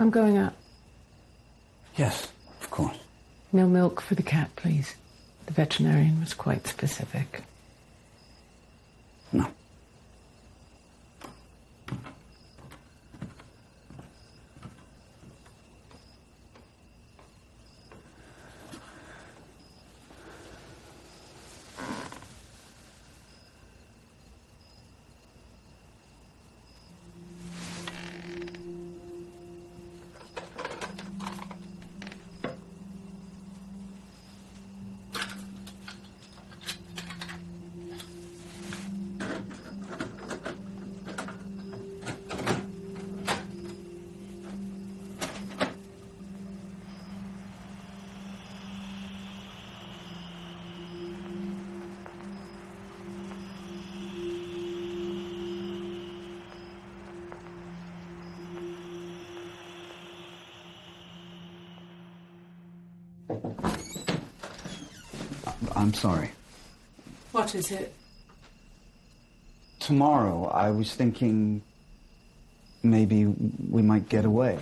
I'm going up. Yes, of course. No milk for the cat, please. The veterinarian was quite specific. No. I'm sorry. What is it? Tomorrow, I was thinking maybe we might get away.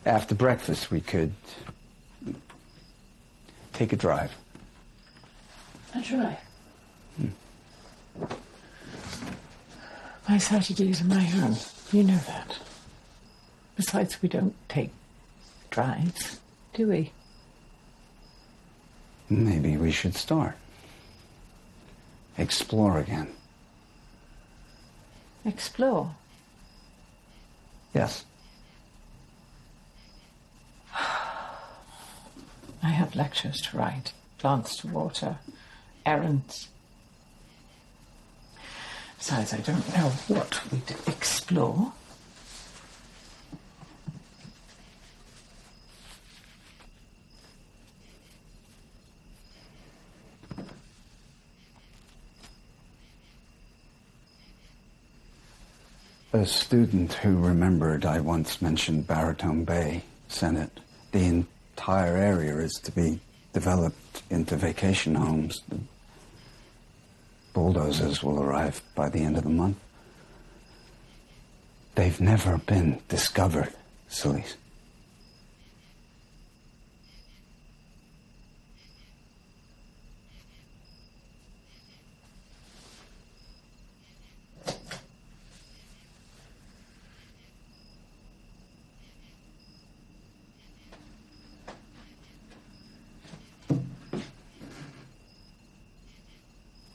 After breakfast, we could take a drive. A drive? My Saturdays are my own. You know that. Besides, we don't take drives, do we? Maybe we should start. Explore again. Explore? Yes. I have lectures to write, plants to water, errands. Besides, I don't know what we'd explore. A student who remembered I once mentioned Baritone Bay, Senate. The entire area is to be developed into vacation homes. The bulldozers will arrive by the end of the month. They've never been discovered, sillies.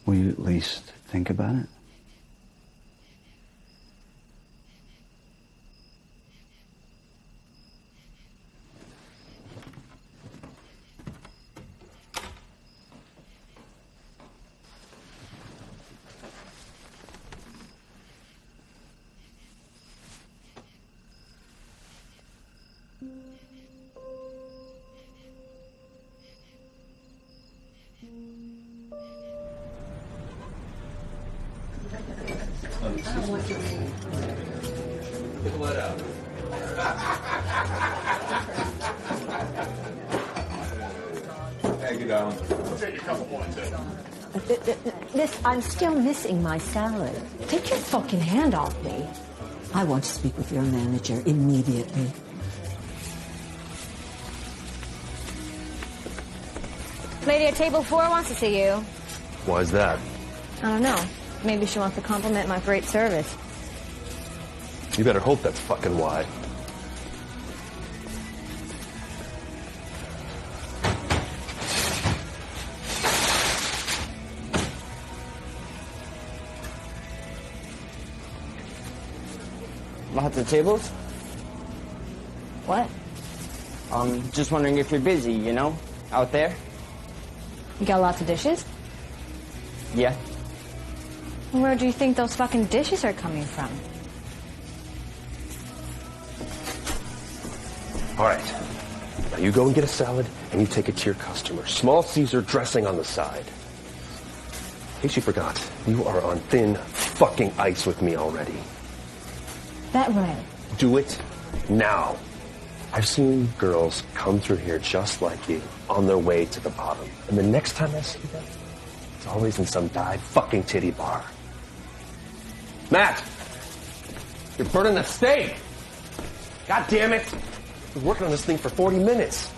Will you at least think about it? What up? Thank you, darling. I'll take a couple more, too. I'm still missing my salad. Take your fucking hand off me. I want to speak with your manager immediately. Lady at table 4 wants to see you. Why's that? I don't know. Maybe she wants to compliment my great service. You better hope that's fucking why. Lots of tables? What? Just wondering if you're busy, you know? Out there? You got lots of dishes? Yeah. Where do you think those fucking dishes are coming from? All right. Now you go and get a salad, and you take it to your customer. Small Caesar dressing on the side. In case you forgot, you are on thin fucking ice with me already. That right. Do it now. I've seen girls come through here just like you, on their way to the bottom. And the next time I see them, it's always in some dive fucking titty bar. Matt! You're burning the steak! God damn it! I've been working on this thing for 40 minutes.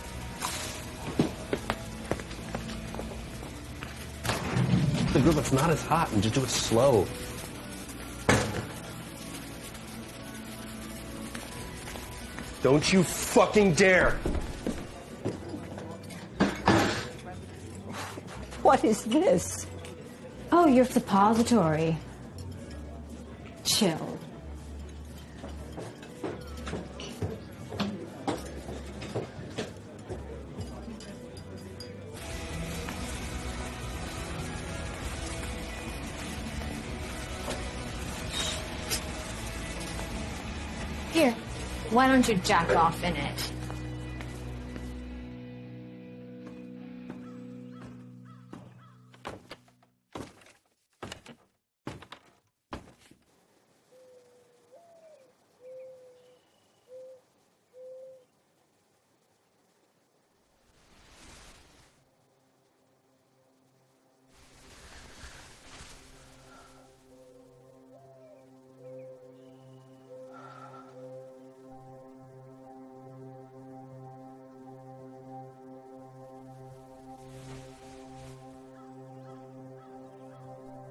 The grill that's not as hot and just do it slow. Don't you fucking dare! What is this? Oh, your suppository. Chill. Here, why don't you jack off in it?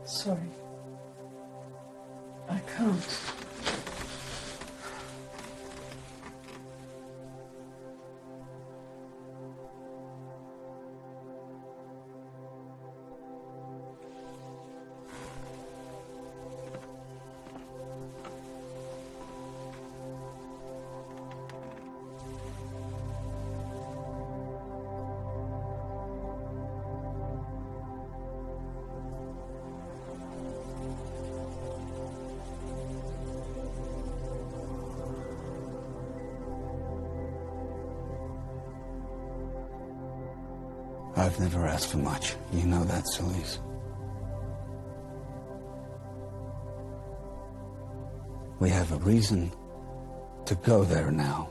Sorry. I can't. I've never asked for much. You know that, Celise. We have a reason to go there now.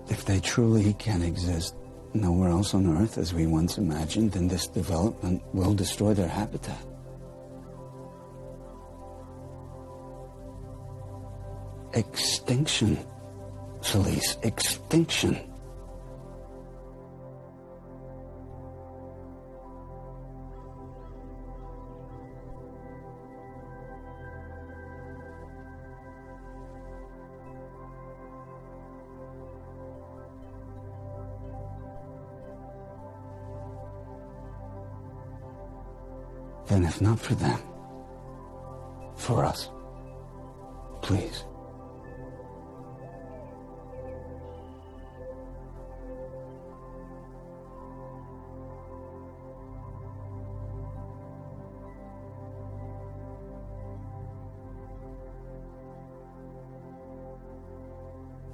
If they truly can exist nowhere else on Earth as we once imagined, then this development will destroy their habitat. Extinction, Celise, extinction. Then if not for them, for us, please.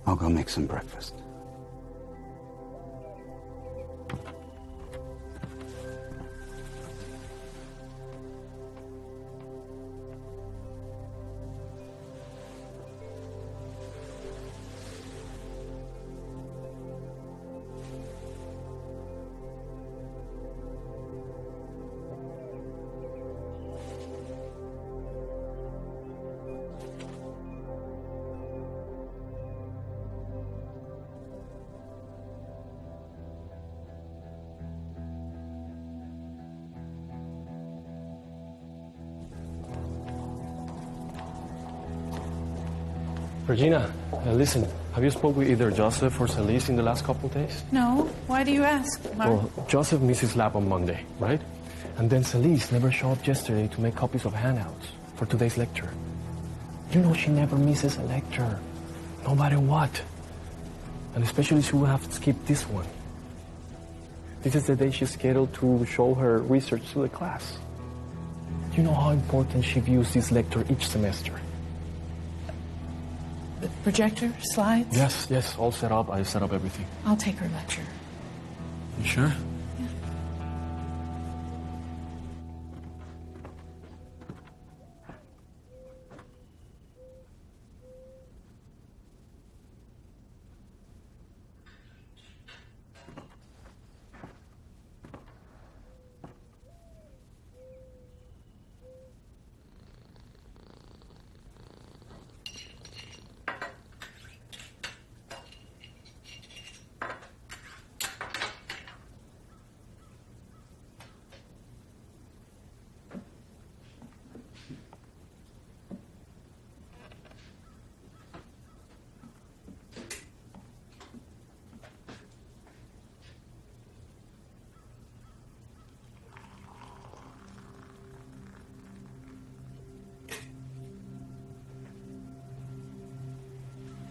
I'll go make some breakfast. Regina, listen, have you spoke with either Joseph or Celise in the last couple of days? No. Why do you ask, Mark? Well, Joseph missed his lab on Monday, right? And then Celise never showed up yesterday to make copies of handouts for today's lecture. You know she never misses a lecture, no matter what. And especially she will have skipped this one. This is the day she's scheduled to show her research to the class. You know how important she views this lecture each semester. The projector, slides? Yes, all set up. I set up everything. I'll take her lecture. You sure? Yeah.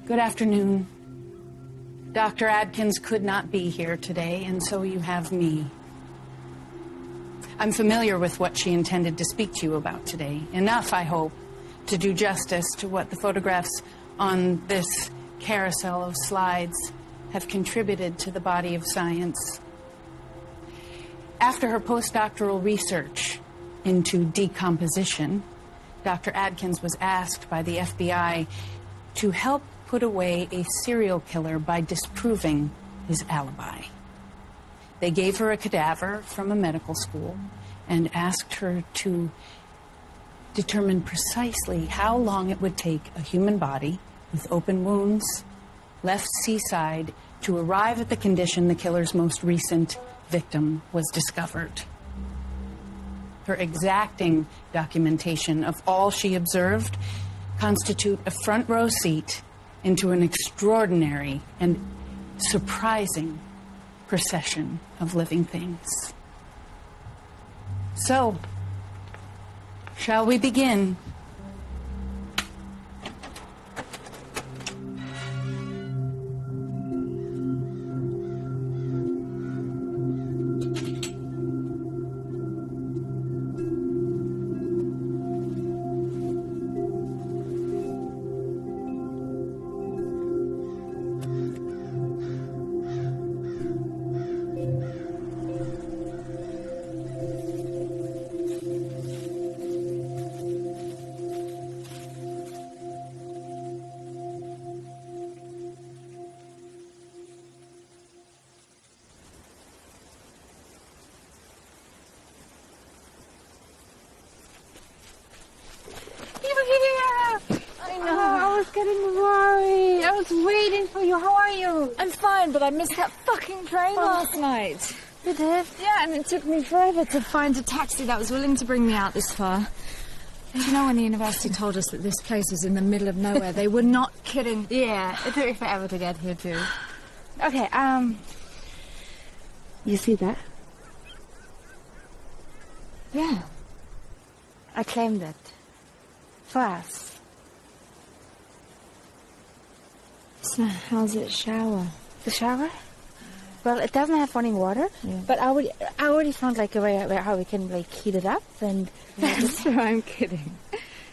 Good afternoon. Dr. Adkins could not be here today, and so you have me. I'm familiar with what she intended to speak to you about today. Enough, I hope, to do justice to what the photographs on this carousel of slides have contributed to the body of science. After her postdoctoral research into decomposition, Dr. Adkins was asked by the FBI to help put away a serial killer by disproving his alibi. They gave her a cadaver from a medical school and asked her to determine precisely how long it would take a human body with open wounds, left seaside, to arrive at the condition the killer's most recent victim was discovered. her exacting documentation of all she observed constitute a front row seat into an extraordinary and surprising procession of living things. So, shall we begin? I'm fine, but I missed that fucking train last night. You did? Yeah, and it took me forever to find a taxi that was willing to bring me out this far. Do you know when the university told us that this place was in the middle of nowhere, they were not kidding. Yeah, it took me forever to get here, too. Okay, you see that? Yeah. I claimed it. For us. So how's it shower? The shower? Well, it doesn't have running water, but I already found like a way how we can like heat it up and. That's right, I'm kidding.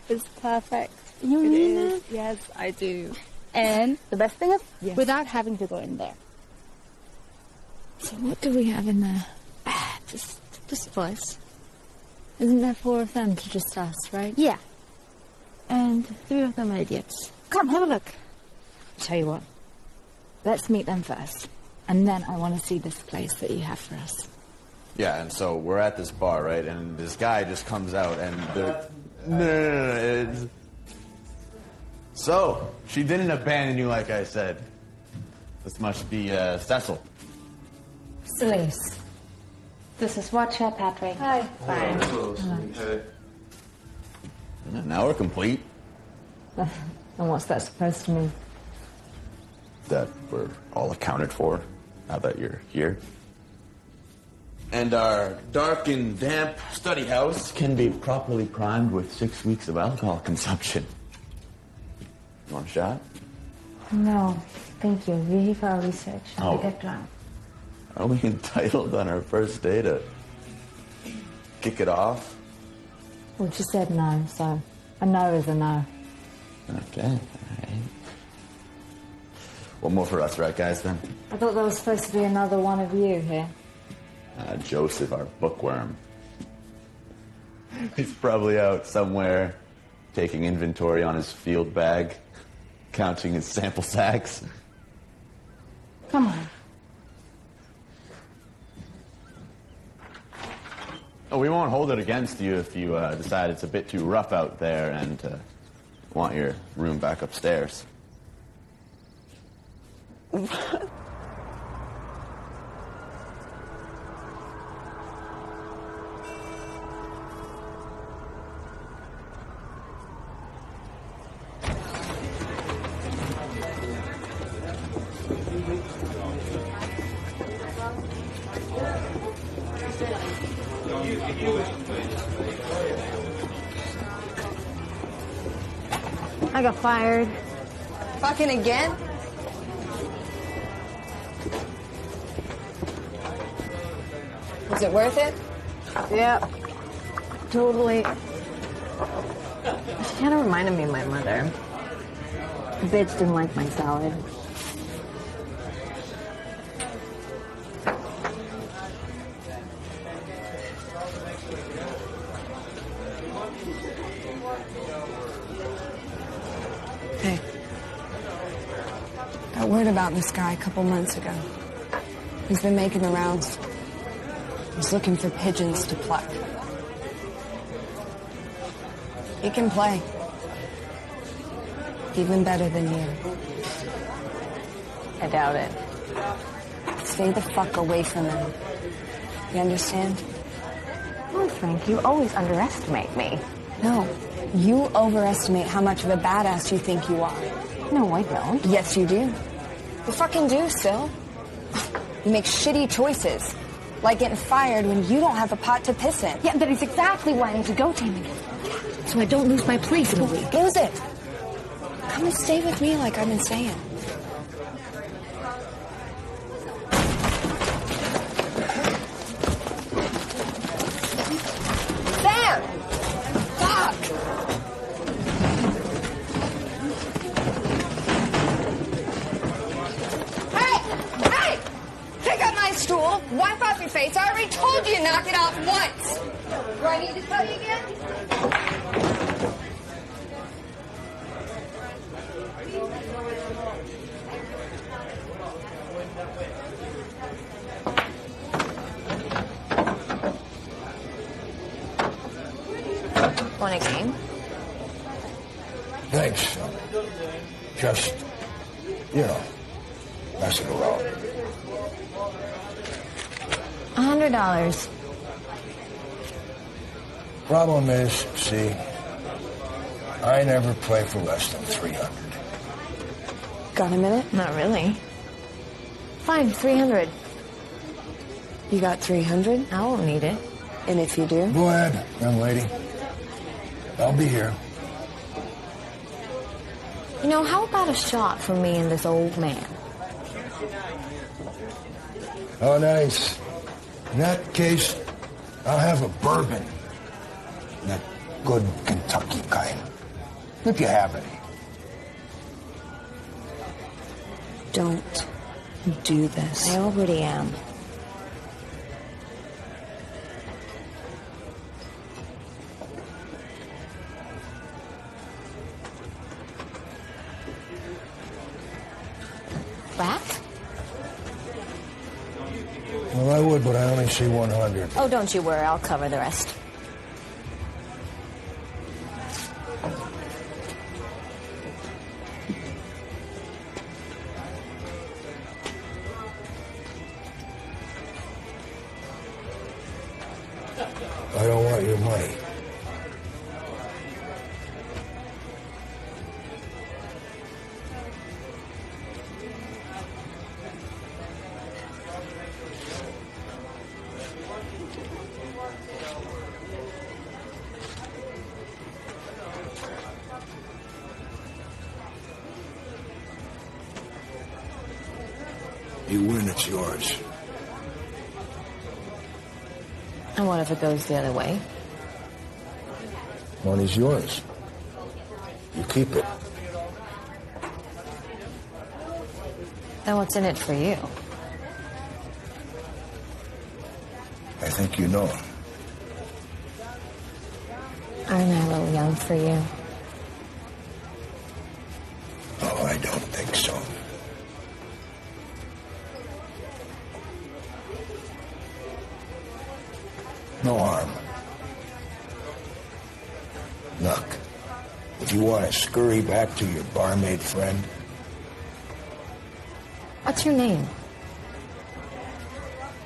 It's perfect. You mean it? Yes, I do. And the best thing is, without having to go in there. So what do we have in there? Just boys. Isn't there 4 of them to just us, right? Yeah. And 3 of them are idiots. Come, have a look. Tell you what, let's meet them first, and then I want to see this place that you have for us. Yeah, and so we're at this bar, right? And this guy just comes out, and no. So she didn't abandon you, like I said. This must be Cecil. Celeste. This is Watcher, Patrick. Hi. Fine. And now we're complete. And what's that supposed to mean? That we're all accounted for, now that you're here. And our dark and damp study house can be properly primed with 6 weeks of alcohol consumption. You want a shot? No, thank you. We're here for our research. Oh. Get drunk. Are we entitled on our first day to kick it off? Well, she said no, so a no is a no. Okay, all right. One more for us, right, guys, then? I thought there was supposed to be another one of you here. Joseph, our bookworm. He's probably out somewhere taking inventory on his field bag, counting his sample sacks. Come on. Oh, we won't hold it against you if you decide it's a bit too rough out there and want your room back upstairs. What? I got fired. Fucking again? Was it worth it? Yep. Totally. She kind of reminded me of my mother. The bitch didn't like my salad. Hey. Got word about this guy a couple months ago. He's been making the rounds. He's looking for pigeons to pluck. He can play. Even better than you. I doubt it. Stay the fuck away from him. You understand? Come on, Frank, you always underestimate me. No, you overestimate how much of a badass you think you are. No, I don't. Yes, you do. You fucking do, Sil. You make shitty choices. Like getting fired when you don't have a pot to piss in. Yeah, that is exactly why I need to go to him again. So I don't lose my place in a week. Lose it. Come and stay with me like I've been saying. Sam! Fuck! Hey! Pick up my stool, wipe off your face. I already told you to knock it off once. Do I need to tell you again? Want a game? Thanks. Just, messing around. $100. Problem is, see, I never play for less than 300. Got a minute? Not really. Fine, 300. You got 300? I won't need it. And if you do? Go ahead, young lady. I'll be here. You know, how about a shot from me and this old man? Oh, nice. In that case, I'll have a bourbon. That good Kentucky kind. If you have any. Don't do this. I already am. Back? Well, I would, but I only see 100. Oh, don't you worry. I'll cover the rest. I don't want your money. You win, it's yours. And what if it goes the other way? Money's yours. You keep it. Then what's in it for you? I think you know. Aren't I a little young for you? Oh, I don't think so. No harm. Look, if you want to scurry back to your barmaid friend, What's your name?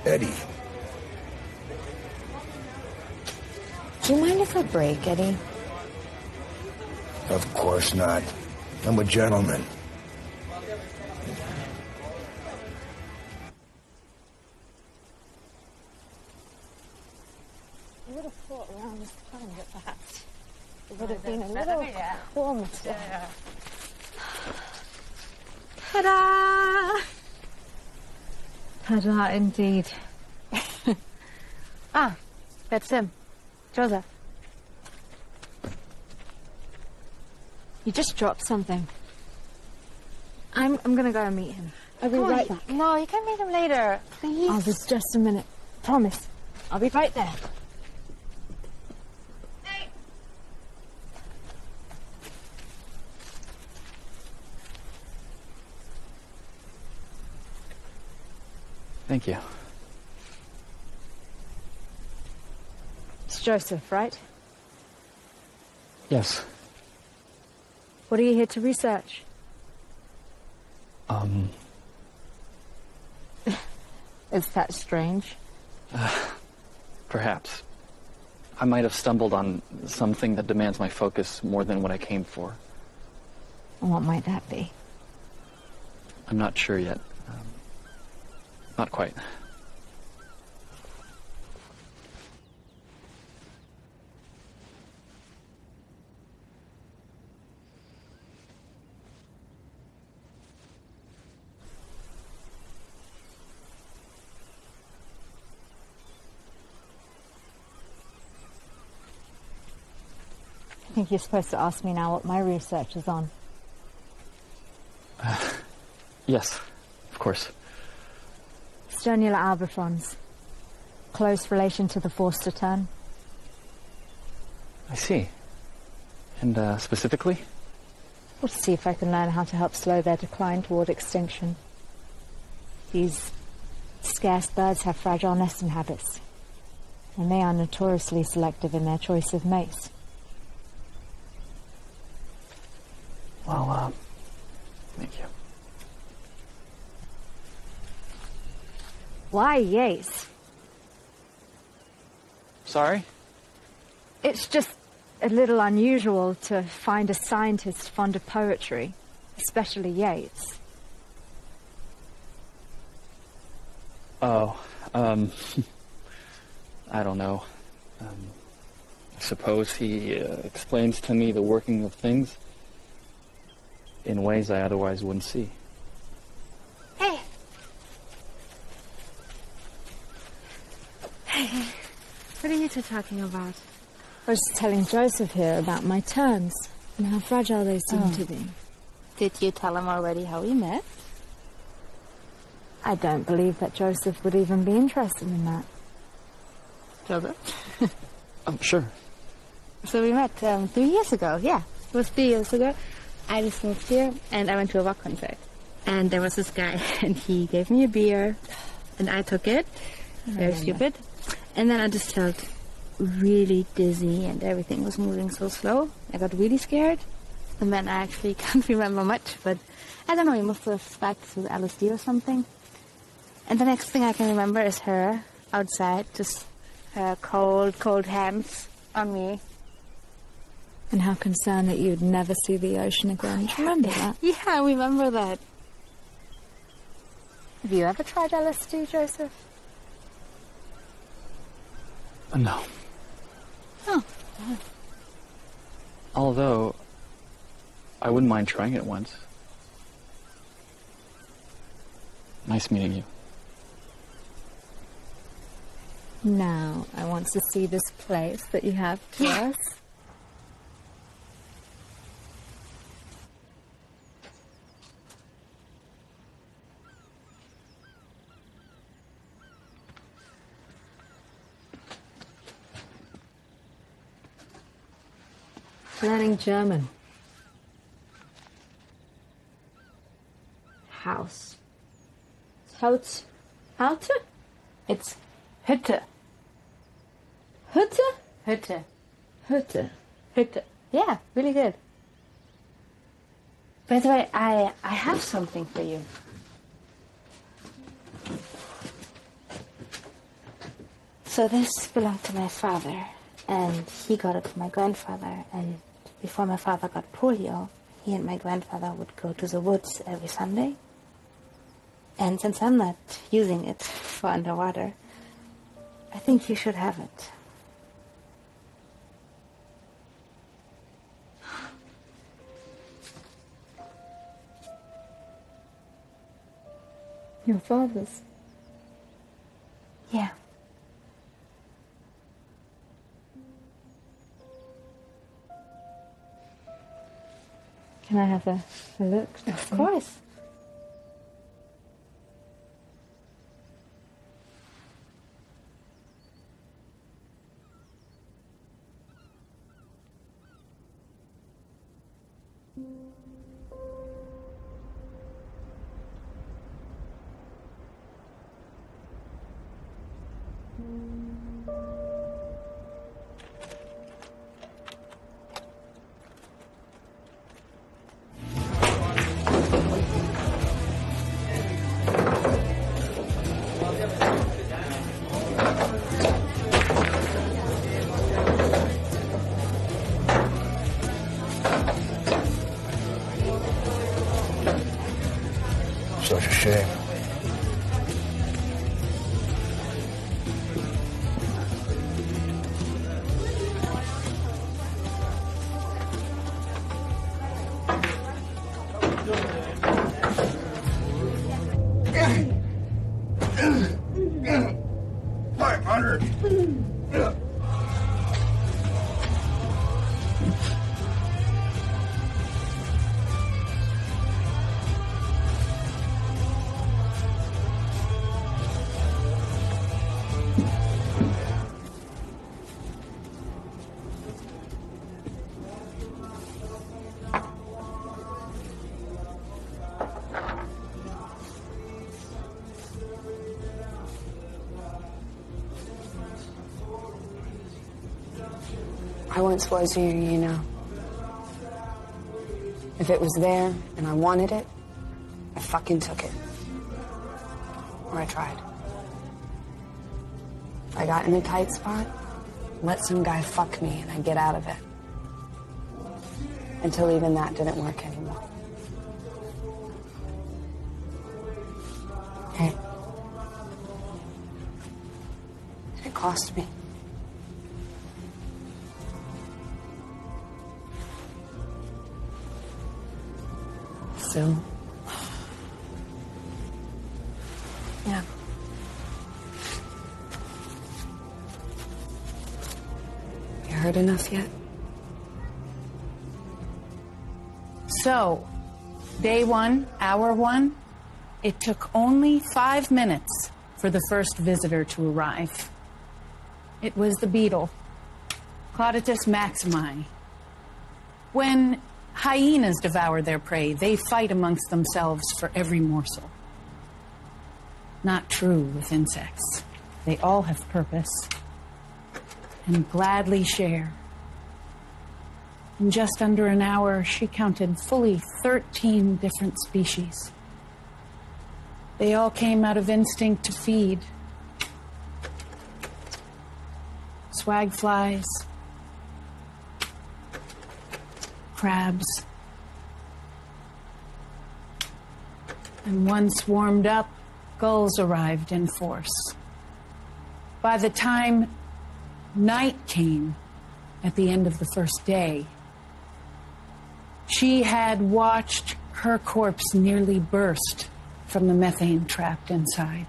Eddie. Do you mind if I break, Eddie? Of course not. I'm a gentleman. I would have thought around this time that perhaps it would have been a little warmer. Ta-da! Ta-da, indeed. That's him. Joseph. You just dropped something. I'm gonna go and meet him. I'll be right back. No, you can meet him later. Please. Oh, there's just a minute. Promise. I'll be right there. Thank you. It's Joseph, right? Yes. What are you here to research? Is that strange? Perhaps. I might have stumbled on something that demands my focus more than what I came for. And what might that be? I'm not sure yet. Not quite. I think you're supposed to ask me now what my research is on. Yes, of course. Sternula albifrons. Close relation to the Forster tern. I see. And specifically? Well, to see if I can learn how to help slow their decline toward extinction. These scarce birds have fragile nesting habits, and they are notoriously selective in their choice of mates. Well, thank you. Why Yeats? Sorry? It's just a little unusual to find a scientist fond of poetry, especially Yeats. Oh, I don't know. I suppose he explains to me the working of things in ways I otherwise wouldn't see. Hey! Hey, what are you two talking about? I was just telling Joseph here about my terns and how fragile they seem to be. Did you tell him already how we met? I don't believe that Joseph would even be interested in that. Joseph? Oh, sure. So we met 3 years ago, yeah. It was 3 years ago. I just moved here and I went to a rock concert. And there was this guy and he gave me a beer and I took it. Very stupid. And then I just felt really dizzy and everything was moving so slow. I got really scared. And then I actually can't remember much, but I don't know, he must have spiked with LSD or something. And the next thing I can remember is her outside, just her cold hands on me. And how concerned that you'd never see the ocean again. Do you remember that? Yeah, I remember that. Have you ever tried LSD, Joseph? No. Oh. Although, I wouldn't mind trying it once. Nice meeting you. Now, I want to see this place that you have to us. Learning German. House. Haut. Haute? It's Hütte. Hütte? Hütte. Hütte. Hütte. Yeah, really good. By the way, I have something for you. So this belonged to my father, and he got it from my grandfather, and before my father got polio, he and my grandfather would go to the woods every Sunday. And since I'm not using it for underwater, I think you should have it. Your father's? Yeah. Can I have a look? Of course. $500. I once was you, you know. If it was there and I wanted it, I fucking took it. Or I tried. If I got in a tight spot, let some guy fuck me and I'd get out of it. Until even that didn't work anymore. Hey. It cost me. So, yeah. You heard enough yet? So, day one, hour one, it took only 5 minutes for the first visitor to arrive. It was the beetle, Clauditus maximi. When hyenas devour their prey, they fight amongst themselves for every morsel. Not true with insects. They all have purpose and gladly share. In just under an hour, she counted fully 13 different species. They all came out of instinct to feed. Swag flies, crabs, and once warmed up, gulls arrived in force. By the time night came at the end of the first day, she had watched her corpse nearly burst from the methane trapped inside.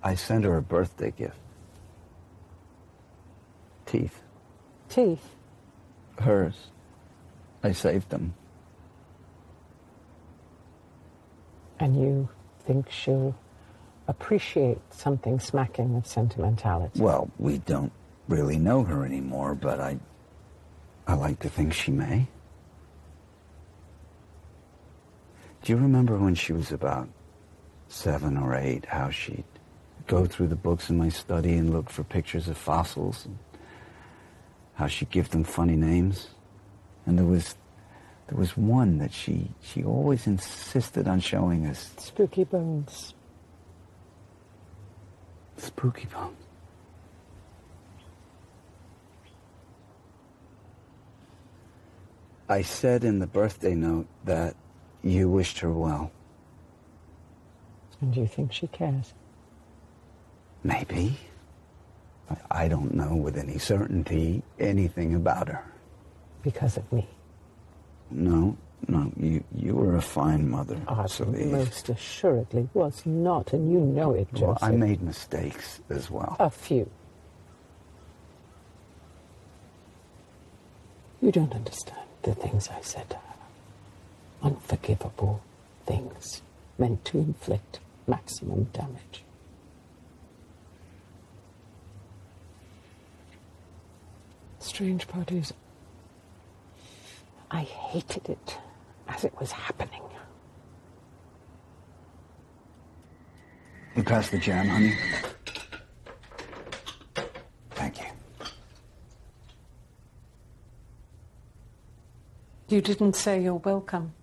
I sent her a birthday gift. Teeth. Teeth? Hers. I saved them. And you think she'll appreciate something smacking of sentimentality? Well, we don't really know her anymore, but I like to think she may. Do you remember when she was about 7 or 8, how she'd go through the books in my study and look for pictures of fossils, and how she'd give them funny names? And there was one that she always insisted on showing us. Spooky Bones. Spooky Bones. I said in the birthday note that you wished her well. And do you think she cares? Maybe. I don't know with any certainty anything about her. Because of me? No, you were a fine mother. I most assuredly was not, and you know it, Joseph. Well, I made mistakes as well. A few. You don't understand the things I said to her. Unforgivable things meant to inflict maximum damage. Strange part is, I hated it as it was happening. You passed the jam, honey? Thank you. You didn't say you're welcome.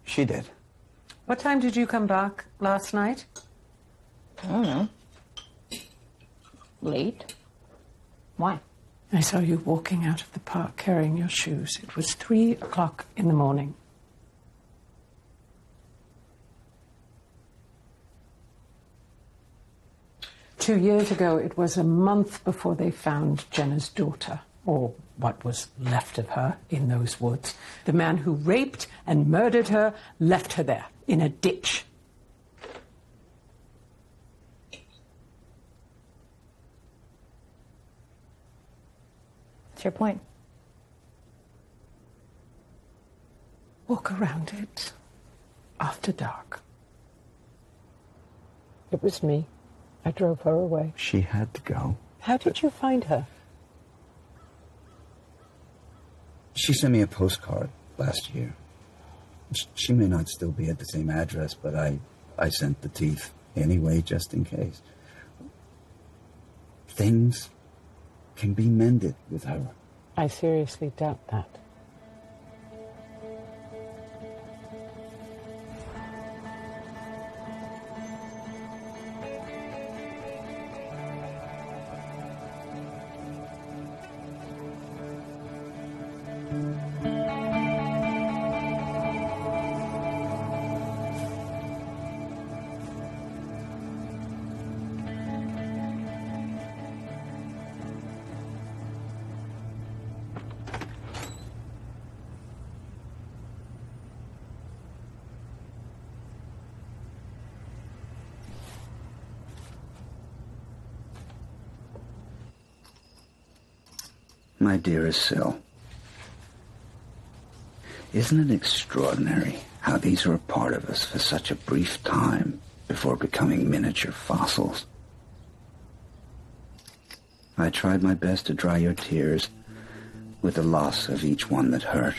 She did. What time did you come back last night? I don't know. Late. Why? I saw you walking out of the park carrying your shoes. It was 3 o'clock in the morning. 2 years ago, it was a month before they found Jenna's daughter, or what was left of her, in those woods. The man who raped and murdered her left her there, in a ditch. What's your point? Walk around it after dark. It was me. I drove her away. She had to go. How did you find her? She sent me a postcard last year. She may not still be at the same address, but I sent the teeth anyway, just in case. Things can be mended with her. I seriously doubt that. My dearest Syl, isn't it extraordinary how these are a part of us for such a brief time before becoming miniature fossils? I tried my best to dry your tears with the loss of each one that hurt.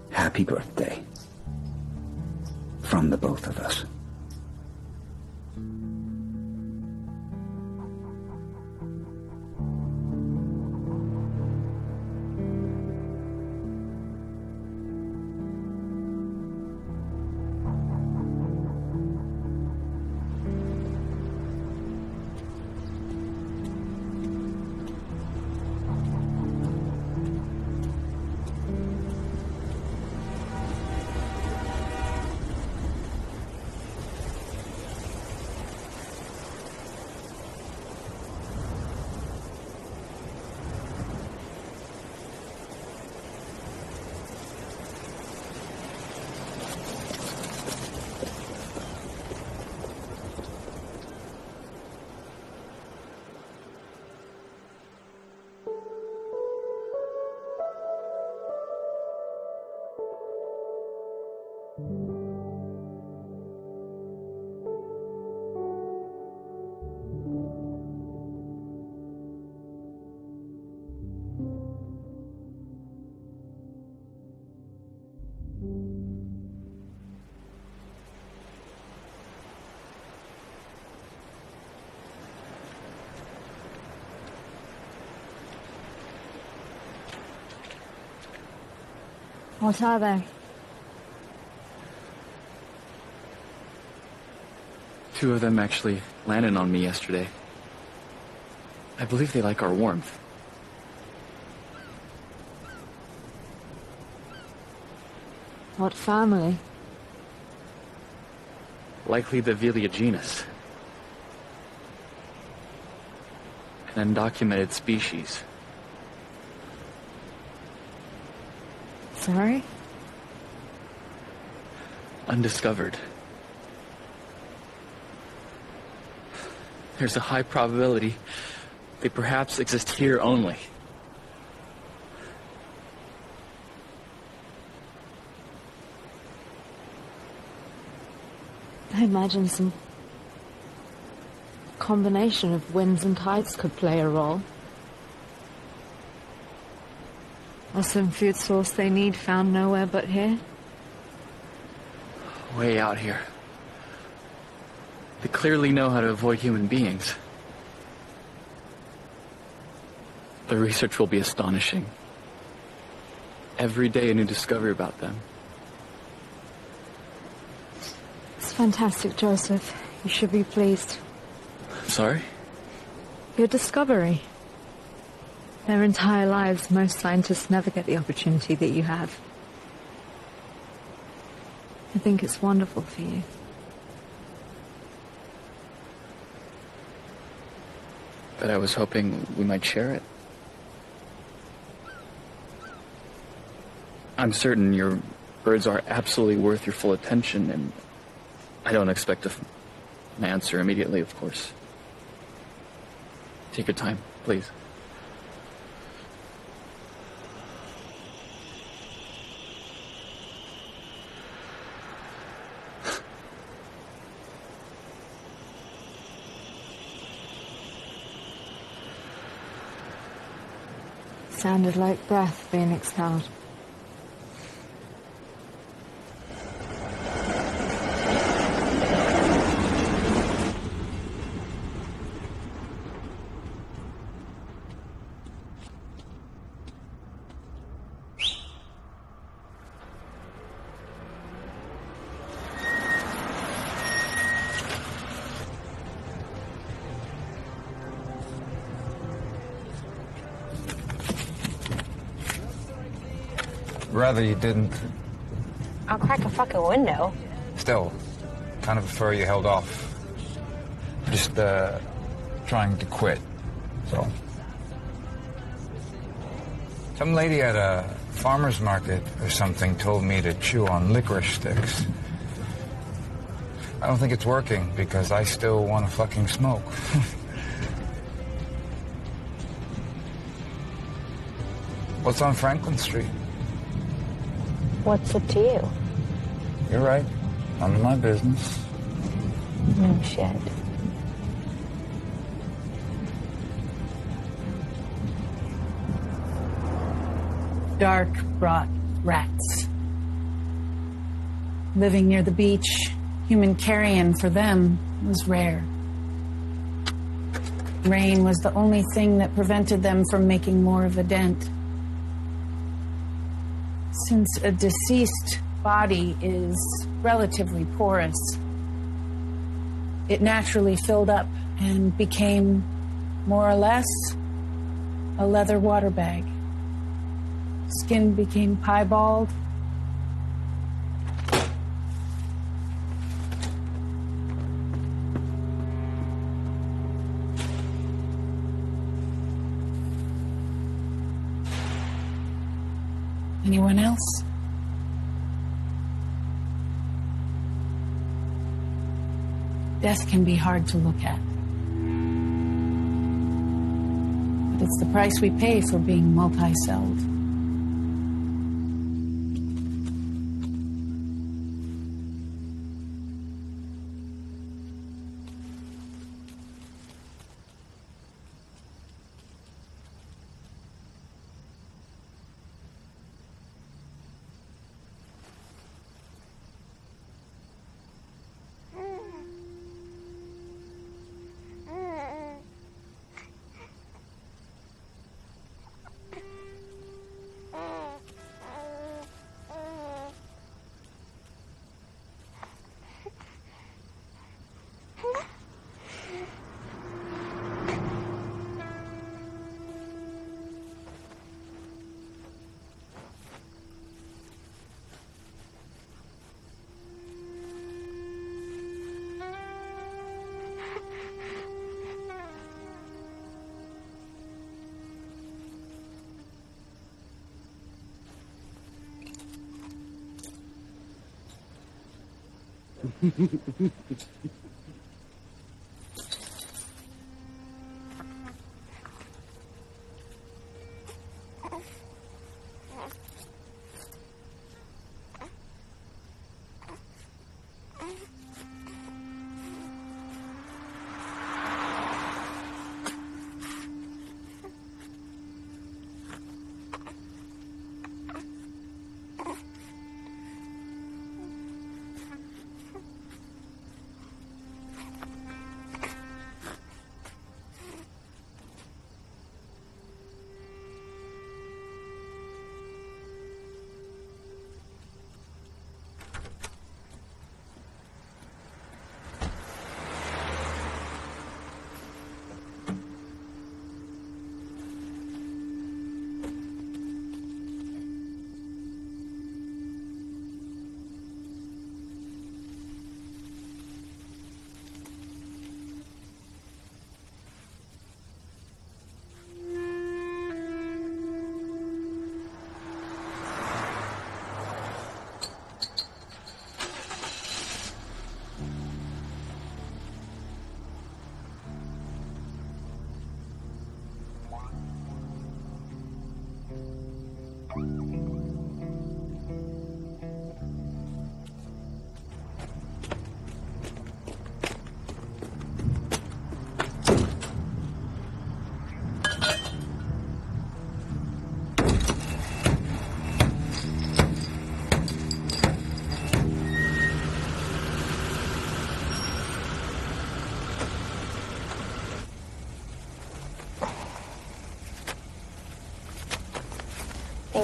Happy birthday from the both of us. What are they? Two of them actually landed on me yesterday. I believe they like our warmth. What family? Likely the Velia genus. An undocumented species. Sorry? Undiscovered. There's a high probability they perhaps exist here only. I imagine some combination of winds and tides could play a role. Or some food source they need found nowhere but here. Way out here. They clearly know how to avoid human beings. The research will be astonishing. Every day a new discovery about them. It's fantastic, Joseph. You should be pleased. Sorry? Your discovery. Their entire lives, most scientists never get the opportunity that you have. I think it's wonderful for you. but I was hoping we might share it. I'm certain your birds are absolutely worth your full attention, and I don't expect an answer immediately, of course. Take your time, please. Sounded like breath being exhaled. Rather you didn't. I'll crack a fucking window. Still, kind of prefer you held off. Just, trying to quit, so. Some lady at a farmer's market or something told me to chew on licorice sticks. I don't think it's working because I still want to fucking smoke. What's on Franklin Street? What's it to you? You're right. None of my business. No shit. Dark brought rats. Living near the beach, human carrion for them was rare. Rain was the only thing that prevented them from making more of a dent. Since a deceased body is relatively porous, it naturally filled up and became more or less a leather water bag. Skin became piebald. Anyone else? Death can be hard to look at. But it's the price we pay for being multi-celled.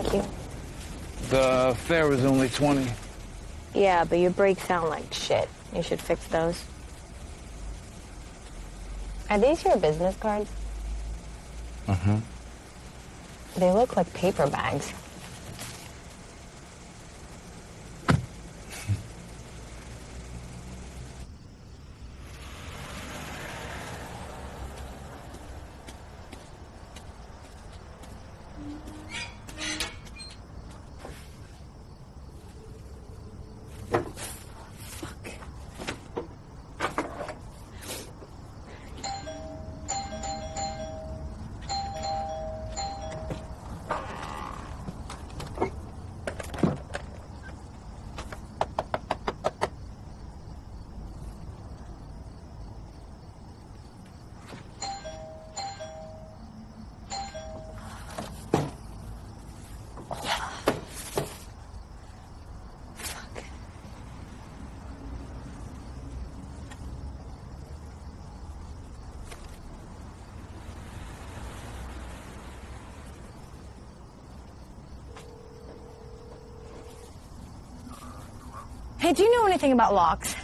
Thank you. The fare was only 20. Yeah, but your brakes sound like shit. You should fix those. Are these your business cards? Mm-hmm. They look like paper bags. Hey, do you know anything about locks?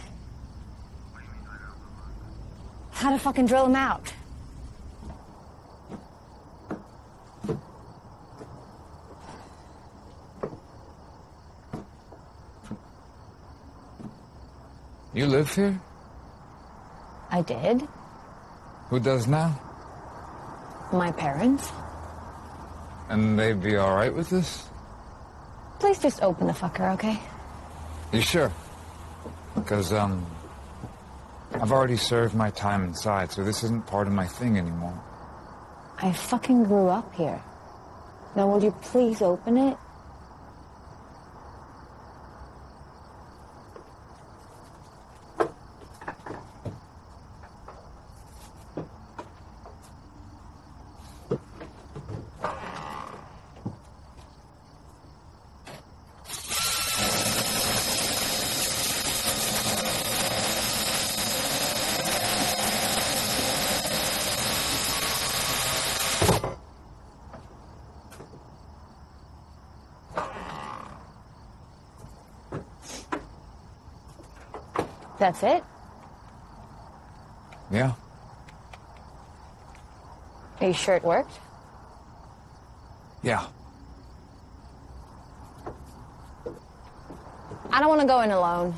How to fucking drill them out? You live here? I did. Who does now? My parents. And they'd be all right with this? Please just open the fucker, okay? You sure? Because, I've already served my time inside, so this isn't part of my thing anymore. I fucking grew up here. Now, will you please open it? That's it? Yeah. Are you sure it worked? Yeah. I don't want to go in alone.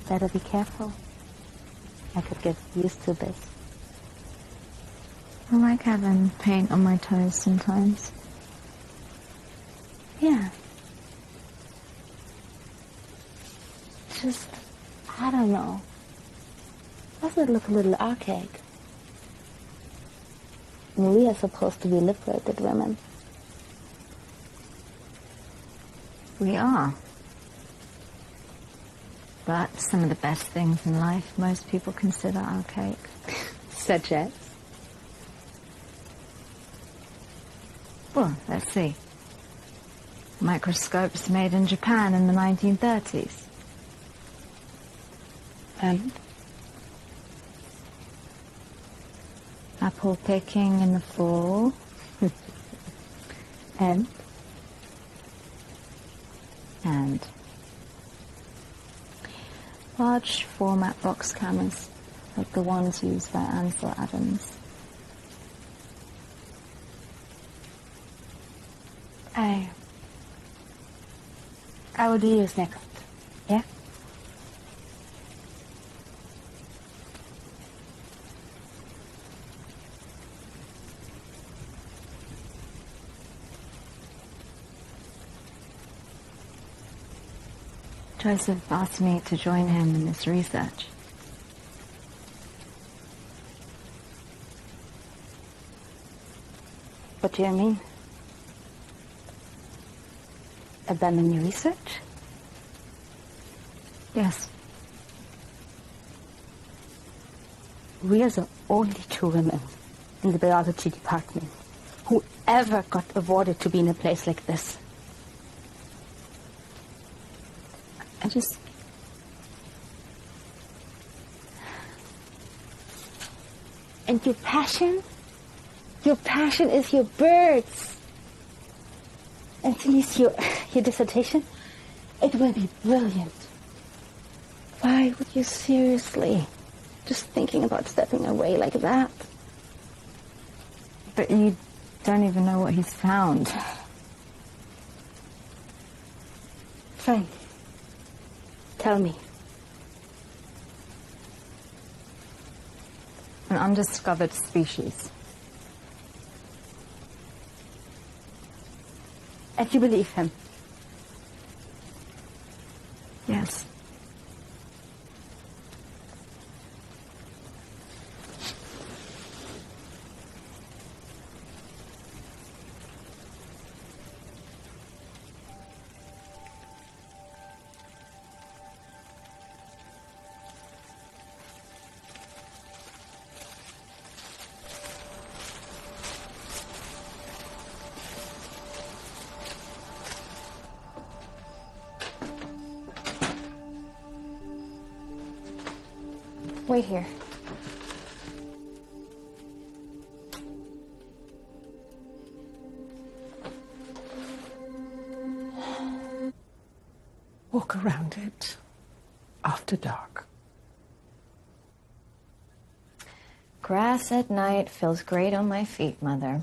Better be careful. I could get used to this. I like having paint on my toes sometimes. Yeah. Just, I don't know. Doesn't it look a little archaic? We are supposed to be liberated women. We are. But some of the best things in life most people consider archaic. Such as? Well, let's see. Microscopes made in Japan in the 1930s. And? Apple picking in the fall. And? And large format box cameras, like the ones used by Ansel Adams. I will do yours next. Yeah? Joseph asked me to join him in this research. What do you mean? Abandon your research? Yes. We are the only two women in the biology department who ever got awarded to be in a place like this. I just... And your passion? Your passion is your birds. And finish your dissertation? It will be brilliant. Why would you seriously just thinking about stepping away like that? But you don't even know what he's found. Fine. Tell me. An undiscovered species. And you believe him? Yes. Wait here. Walk around it after dark. Grass at night feels great on my feet, Mother.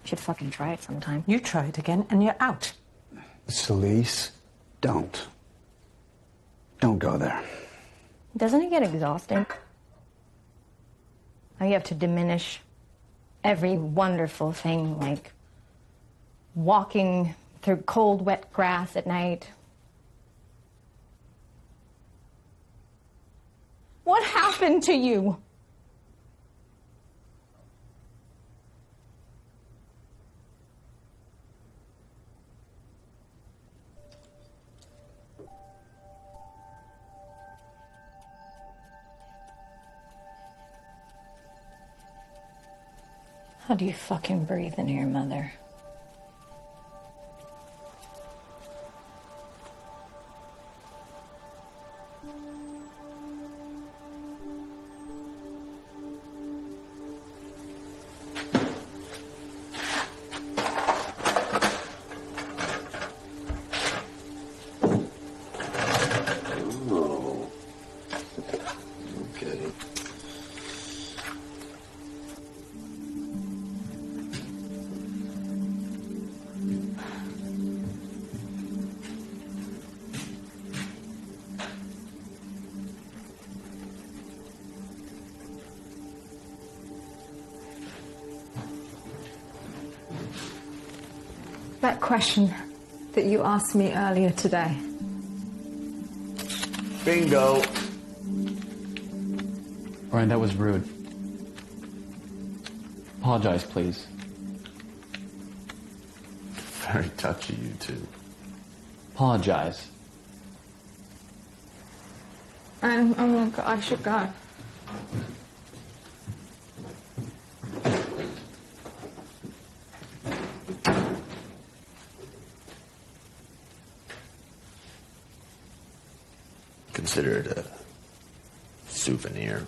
Should fucking try it sometime. You try it again and you're out. Celise, don't. Don't go there. Doesn't it get exhausting? How you have to diminish every wonderful thing, like walking through cold, wet grass at night. What happened to you? How do you fucking breathe in here, Mother? Oh. Okay. That question that you asked me earlier today. Bingo. Brian, that was rude. Apologize, please. Very touchy, you two. Apologize. I should go. Consider it a souvenir.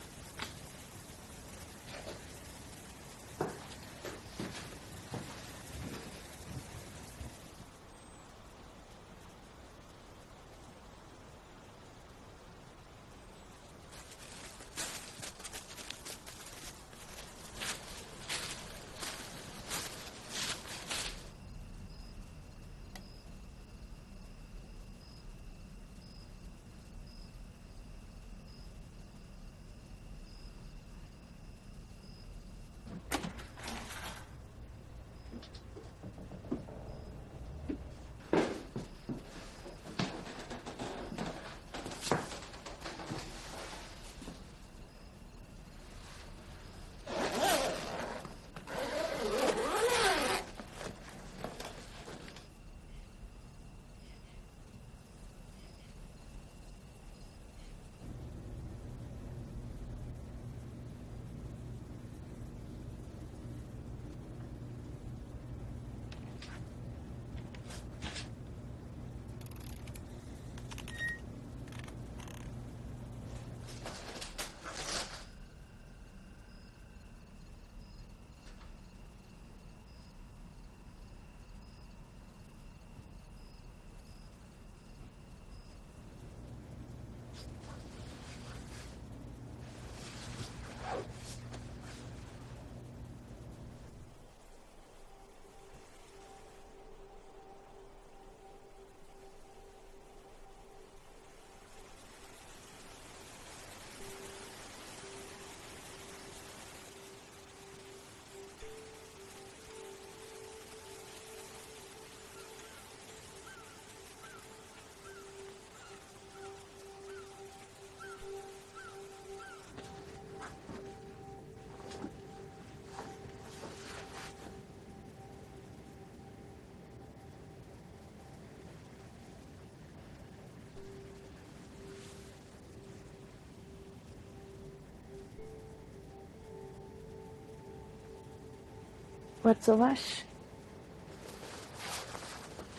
What's the rush?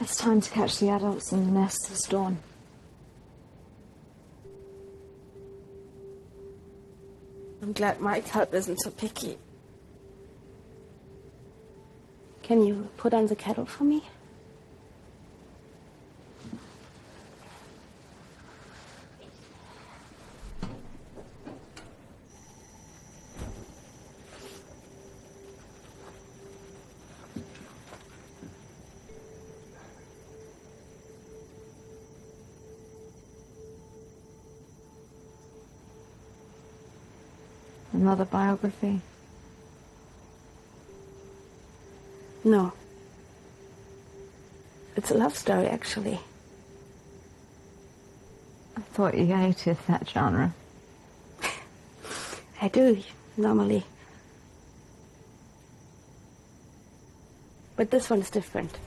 It's time to catch the adults in the nest this dawn. I'm glad my cub isn't so picky. Can you put on the kettle for me? Another biography? No. It's a love story, actually. I thought you hated that genre. I do, normally. But this one's different.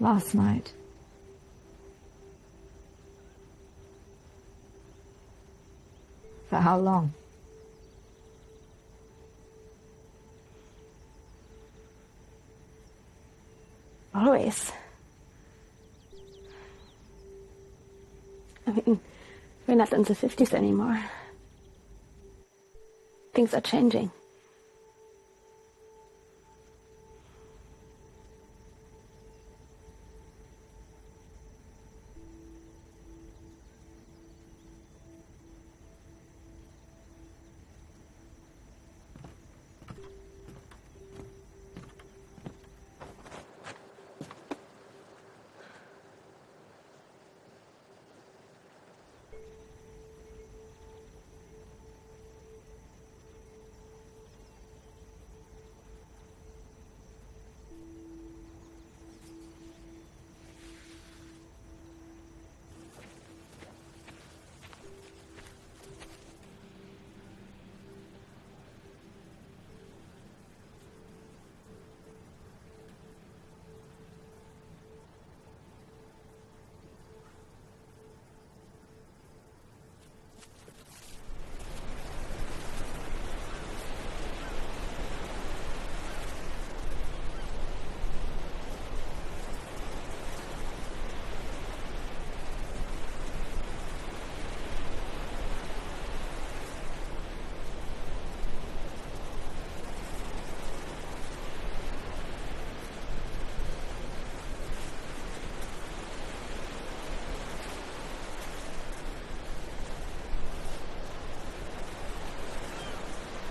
Last night. For how long? Always. I mean, we're not in the 50s anymore. Things are changing.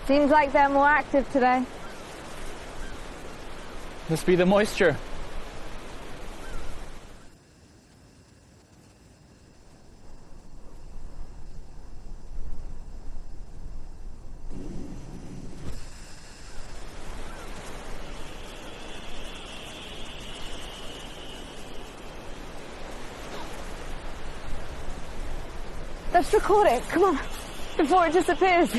Seems like they're more active today. Must be the moisture. Let's record it, come on, before it disappears.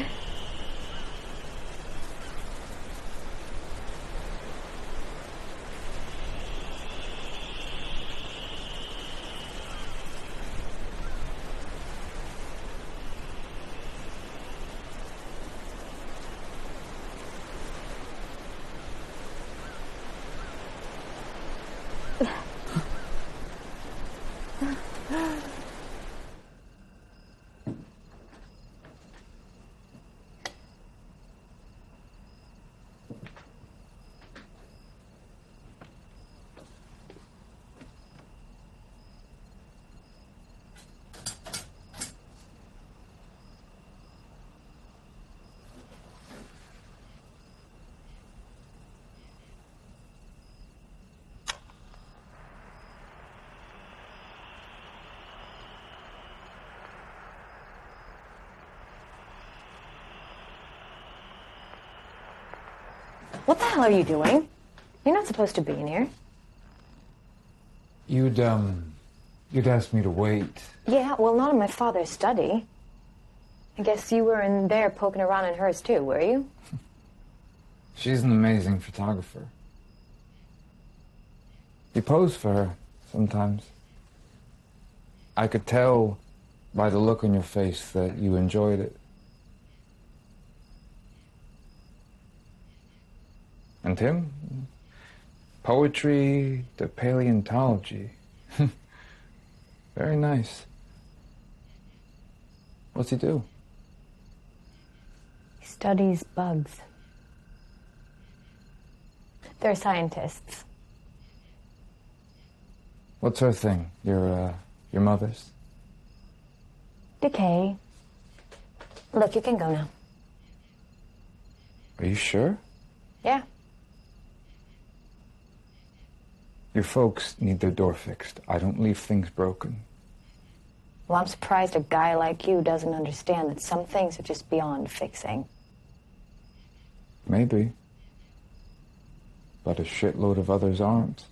What the hell are you doing? You're not supposed to be in here. You'd asked me to wait. Yeah, well, not in my father's study. I guess you were in there poking around in hers too, were you? She's an amazing photographer. You pose for her sometimes. I could tell by the look on your face that you enjoyed it. And him? Poetry to paleontology. Very nice. What's he do? He studies bugs. They're scientists. What's her thing? Your mother's? Decay. Look, you can go now. Are you sure? Yeah. Your folks need their door fixed. I don't leave things broken. Well, I'm surprised a guy like you doesn't understand that some things are just beyond fixing. Maybe. But a shitload of others aren't.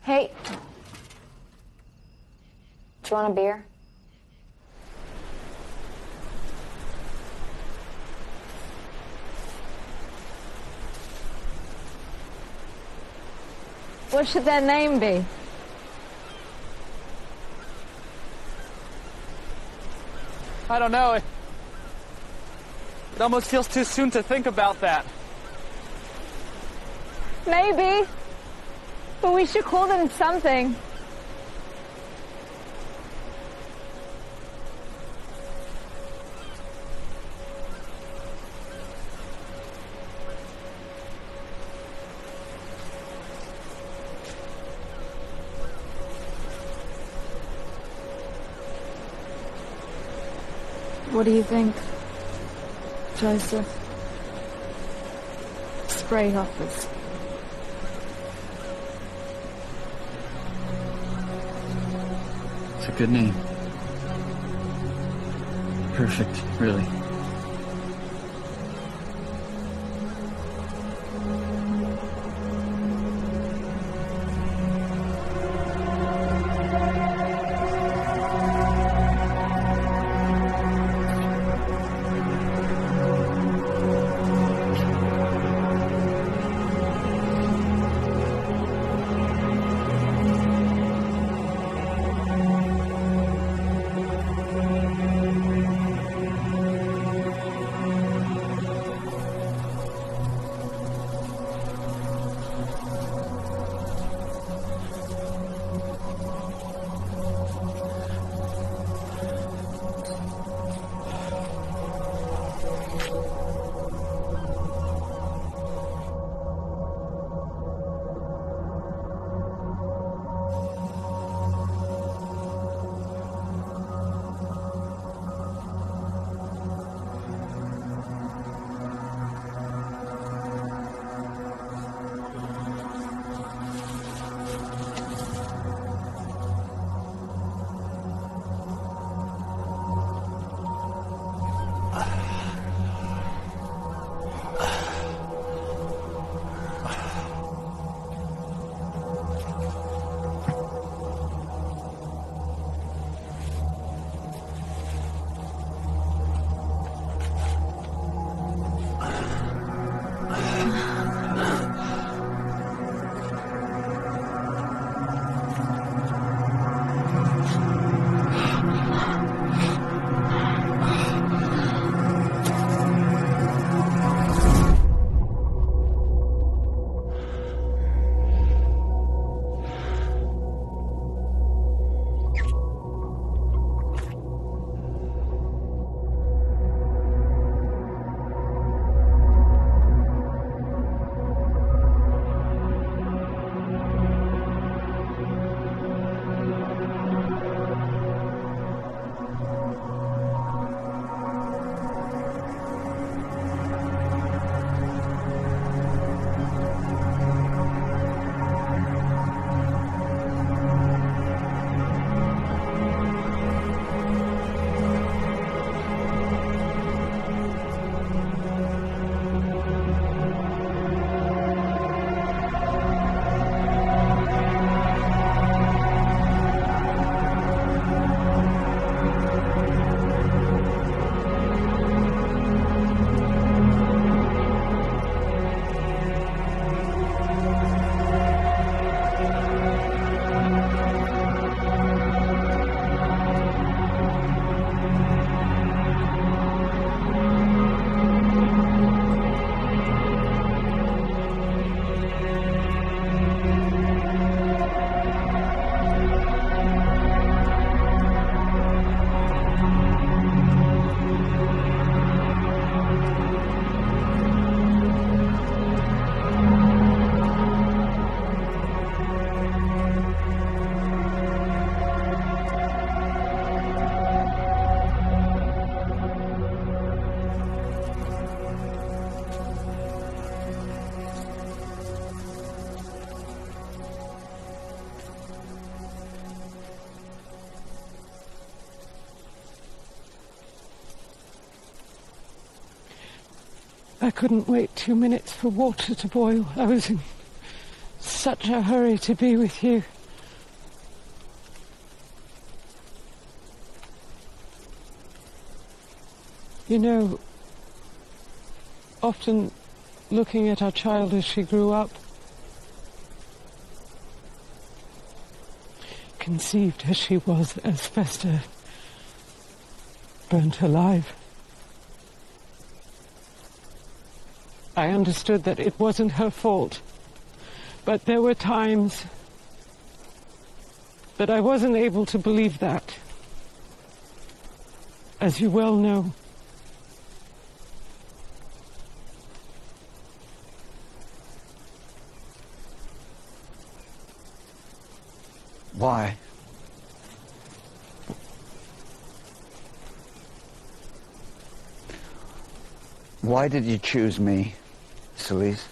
Hey. Do you want a beer? What should their name be? I don't know. It almost feels too soon to think about that. Maybe. But we should call them something. What do you think, Joseph? Spray hoppers. It's a good name. Perfect, really. I couldn't wait 2 minutes for water to boil. I was in such a hurry to be with you. You know, often looking at our child as she grew up, conceived as she was, as Fester burnt alive, I understood that it wasn't her fault. But there were times that I wasn't able to believe that. As you well know. Why? Why did you choose me, Celise?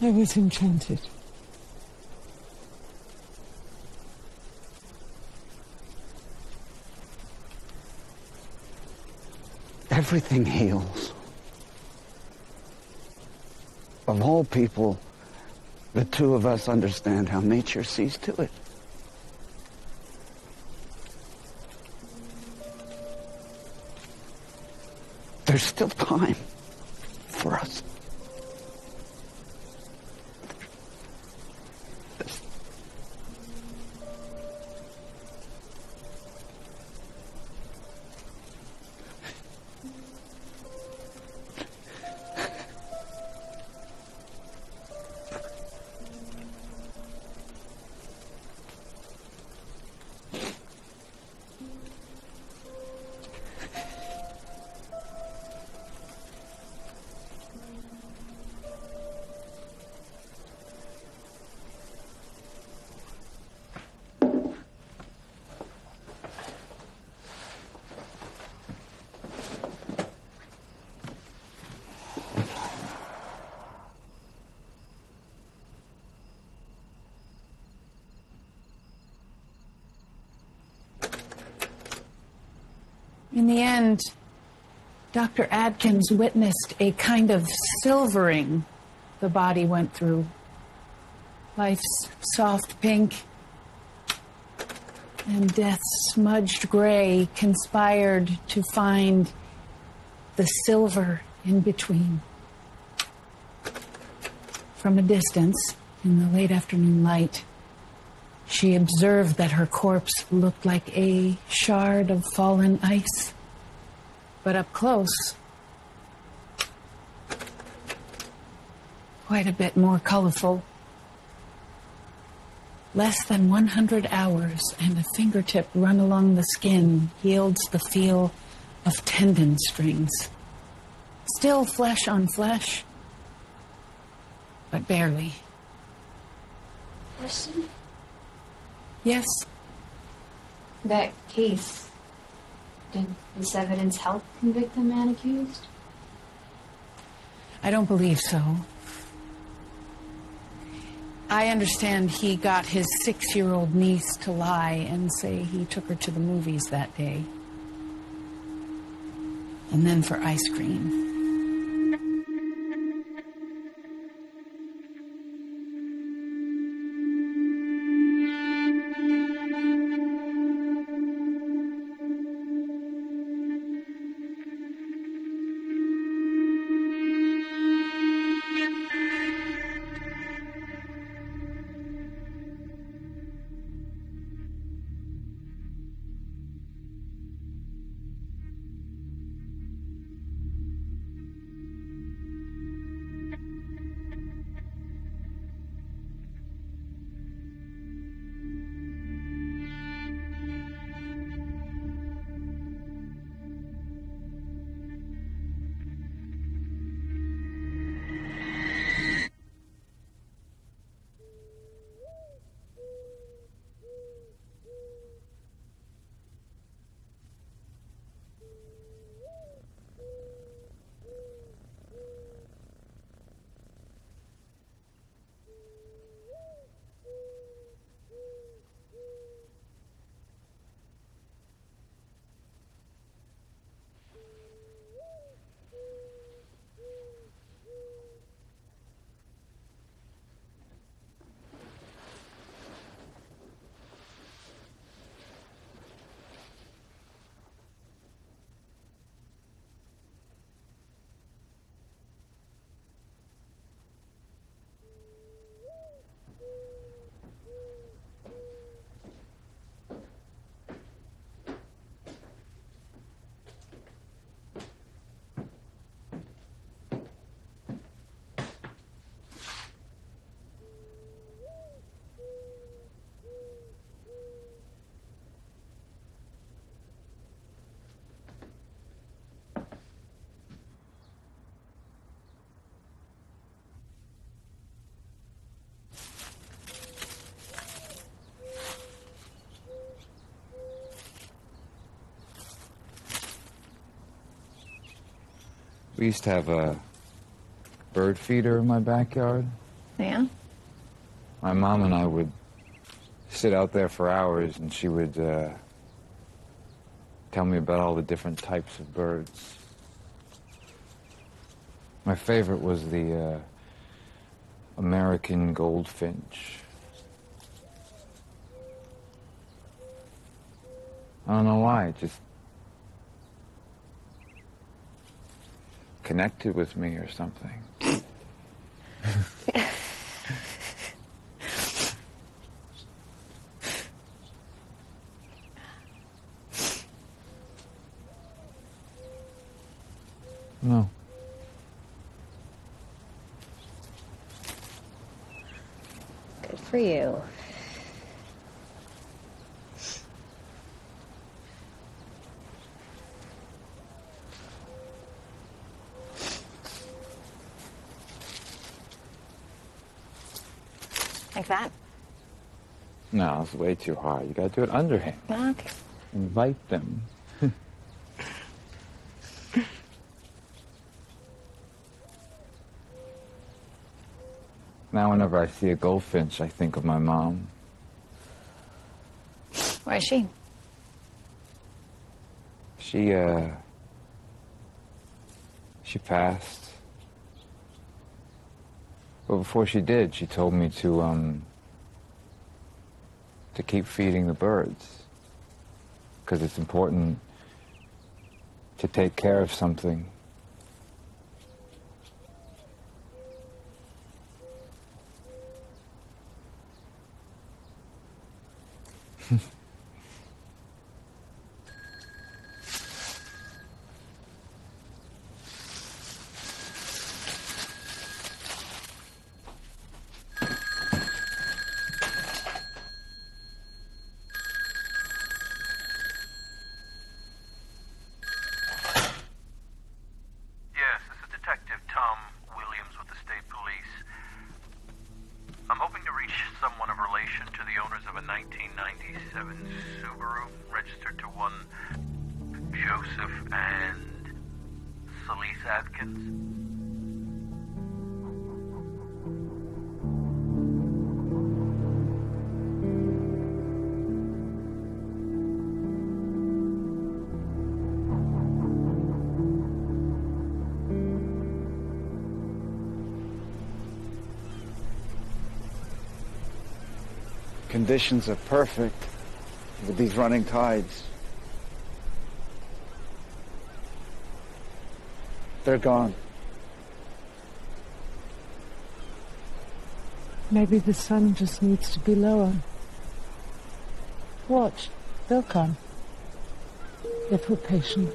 I was enchanted. Everything heals. Of all people, the two of us understand how nature sees to it. There's still time for us. In the end, Dr. Adkins witnessed a kind of silvering the body went through. Life's soft pink and death's smudged gray conspired to find the silver in between. From a distance, in the late afternoon light, she observed that her corpse looked like a shard of fallen ice. But up close, quite a bit more colorful. Less than 100 hours and a fingertip run along the skin yields the feel of tendon strings. Still flesh on flesh, but barely. Question? Yes? That case, did this evidence help convict the man accused? I don't believe so. I understand he got his 6-year-old niece to lie and say he took her to the movies that day. And then for ice cream. We used to have a bird feeder in my backyard. Yeah? My mom and I would sit out there for hours, and she would tell me about all the different types of birds. My favorite was the American goldfinch. I don't know why, it just connected with me or something. No. Good for you. Like that? No, it's way too hard. You gotta do it underhand. Okay. Invite them. Now whenever I see a goldfinch, I think of my mom. Where is she? She passed. But before she did, she told me to keep feeding the birds. Because it's important to take care of something. Yes, this is Detective Tom Williams with the State Police. I'm hoping to reach someone of relation to the owners of a 1997 Subaru registered to one Joseph and Celise Adkins. Conditions are perfect with these running tides. They're gone. Maybe the sun just needs to be lower. Watch, they'll come. If we're patient.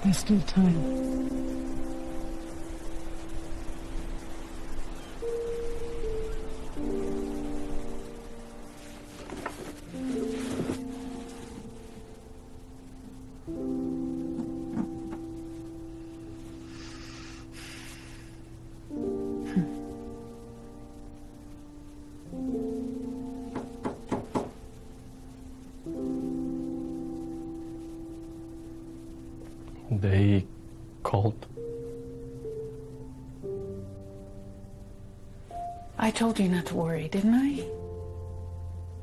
There's still time. They called. I told you not to worry, didn't I?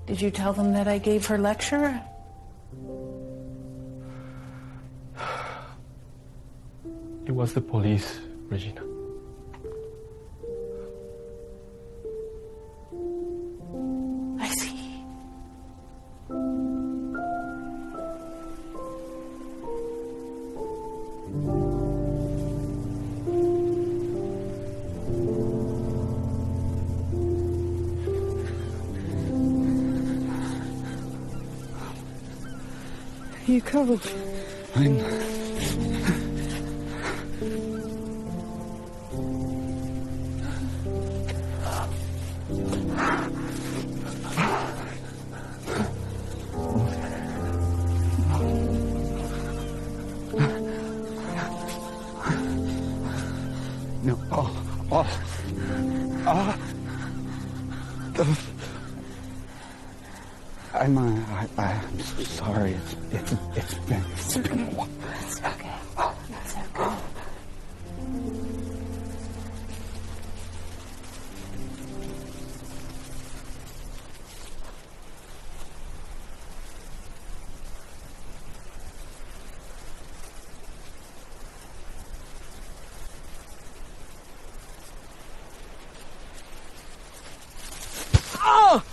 Did you tell them that I gave her lecture? It was the police, Regina. I see. You covered. No. I'm so sorry. It's been a while. It's okay. It's okay. Oh!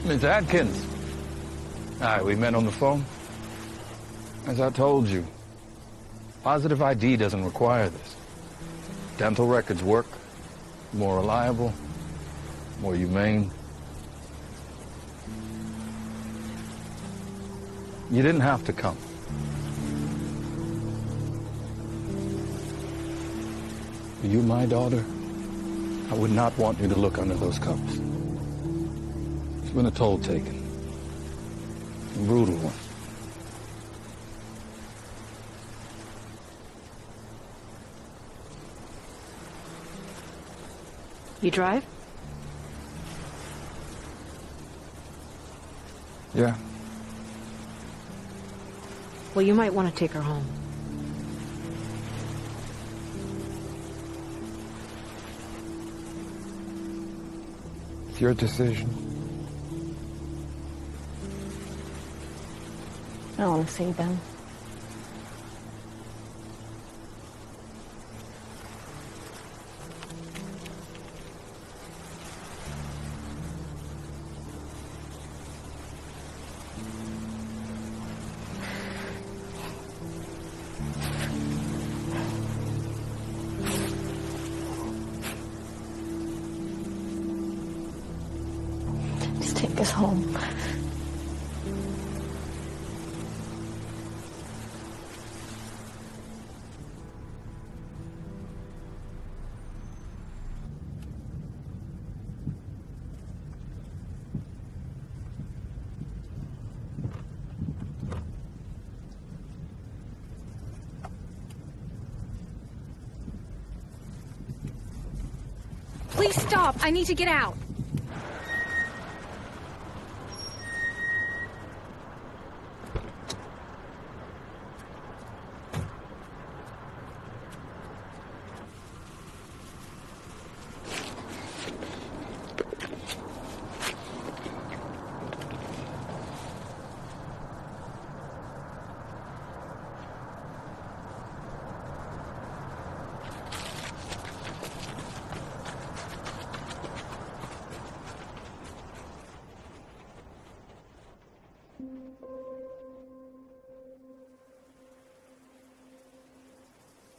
Miss Adkins. Hi, we met on the phone. As I told you, positive ID doesn't require this. Dental records work. More reliable, more humane. You didn't have to come. Were you my daughter? I would not want you to look under those covers. It's been a toll taken. A brutal one. You drive? Yeah. Well, you might want to take her home. It's your decision. I don't want to see them. Just take us home. Please stop. I need to get out.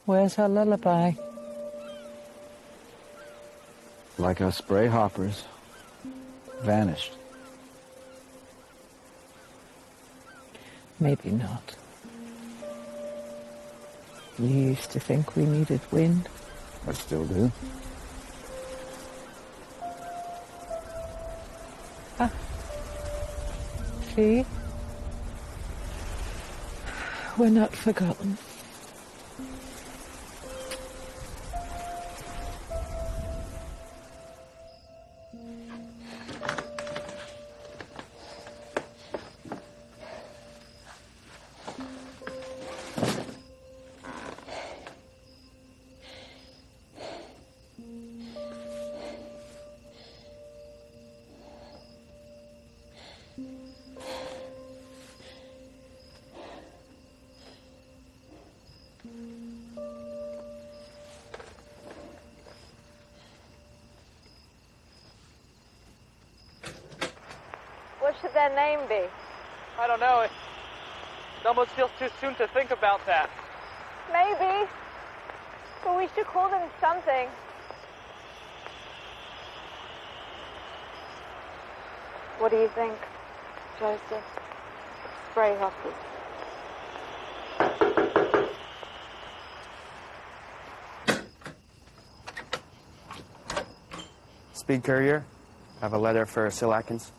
Where's her lullaby? Like our spray hoppers. Vanished. Maybe not. You used to think we needed wind. I still do. Ah. See? We're not forgotten. What should that name be? I don't know. It almost feels too soon to think about that. Maybe. But we should call them something. What do you think? Joseph. It's very happy. Speed courier. I have a letter for Sil Atkins.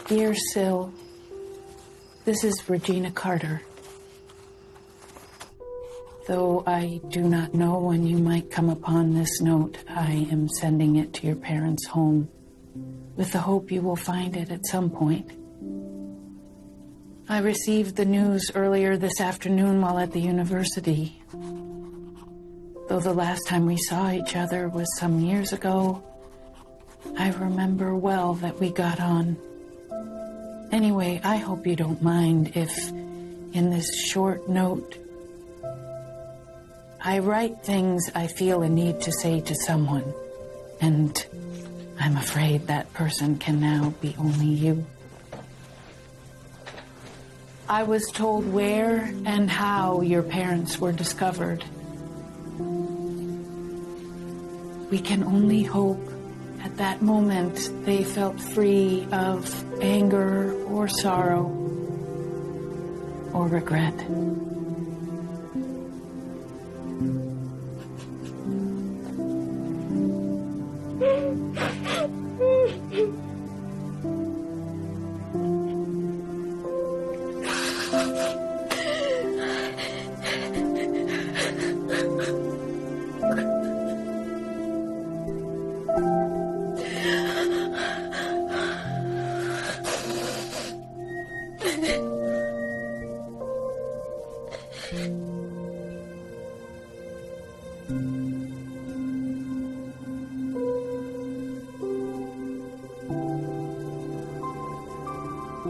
Dear Sil, this is Regina Carter. Though I do not know when you might come upon this note, I am sending it to your parents' home with the hope you will find it at some point. I received the news earlier this afternoon while at the university. Though the last time we saw each other was some years ago, I remember well that we got on. Anyway, I hope you don't mind if, in this short note, I write things I feel a need to say to someone, and I'm afraid that person can now be only you. I was told where and how your parents were discovered. We can only hope at that moment they felt free of anger or sorrow or regret.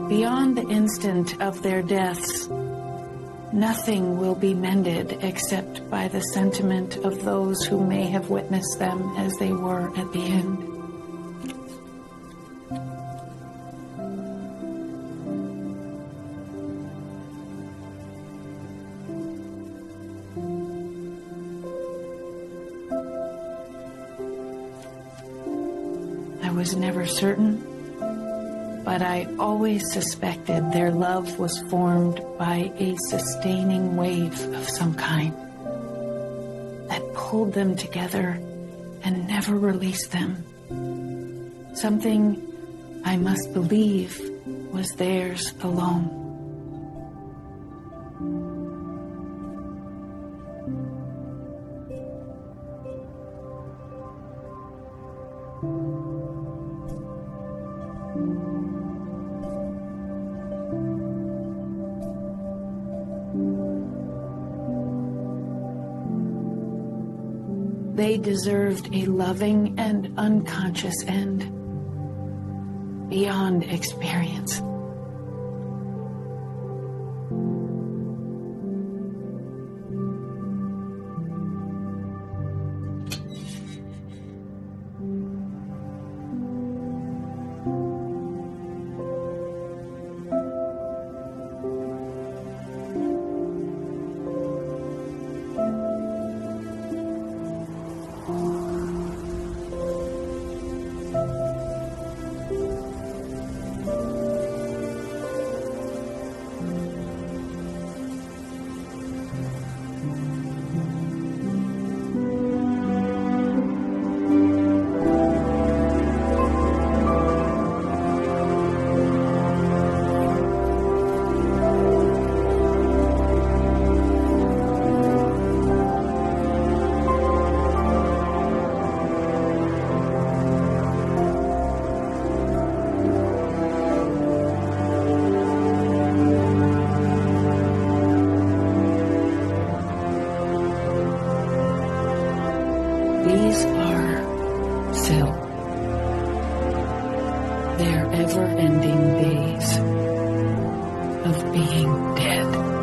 Beyond the instant of their deaths, nothing will be mended except by the sentiment of those who may have witnessed them as they were at the end. I was never certain, but I always suspected their love was formed by a sustaining wave of some kind that pulled them together and never released them. Something I must believe was theirs alone. They deserved a loving and unconscious end, beyond experience. These are Sil. Their ever-ending days of being dead.